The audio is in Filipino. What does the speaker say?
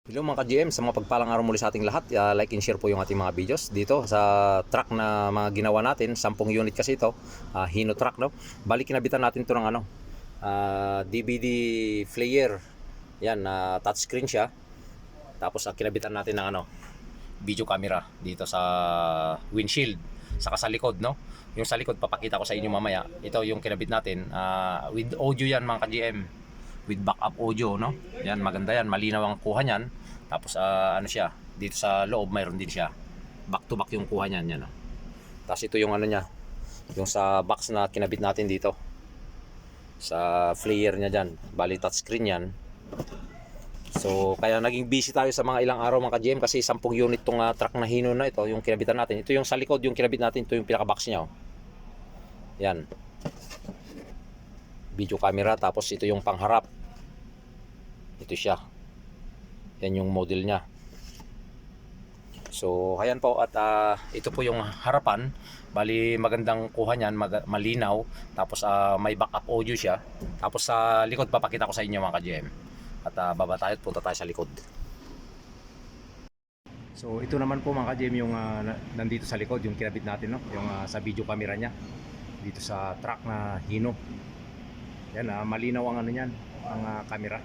Hello mga ka-GM, sa mga pagpalang araw muli sa ating lahat. Like and share po yung ating mga videos dito sa truck na mga ginawa natin. 10 unit kasi ito, Hino truck, no? Bali kinabitan natin ito ng DVD player. Yan, touchscreen siya. Tapos kinabitan natin ng video camera dito sa windshield, saka sa likod, no? Yung sa likod papakita ko sa inyo mamaya. Ito yung kinabit natin, with audio yan mga ka-GM, with backup audio, no? Yan, maganda yan, malinaw ang kuha niyan. Tapos siya, dito sa loob mayroon din siya. Back to back yung kuha niyan, yan, no? Tapos ito yung niya, yung sa box na kinabit natin dito. Sa flare niya diyan, bali touchscreen yan. So kaya naging busy tayo sa mga ilang araw mga ka-GM kasi 10 unit tong truck na Hino na ito, yung kinabitan natin. Ito yung sa likod, yung kinabit natin, ito yung pinaka-box niya, oh. Yan. Video camera, tapos ito yung pangharap. Ito siya. Yan yung model niya. So ayan po, at ito po yung harapan. Bali magandang kuha niyan, malinaw. Tapos may backup audio siya. Tapos sa likod papakita ko sa inyo mga ka-GM. At baba tayo at punta tayo sa likod. So ito naman po mga ka-GM yung nandito sa likod, yung kinabit natin, no? Yung sa video camera niya dito sa truck na Hino. Yan, malinaw ang niyan, ang camera.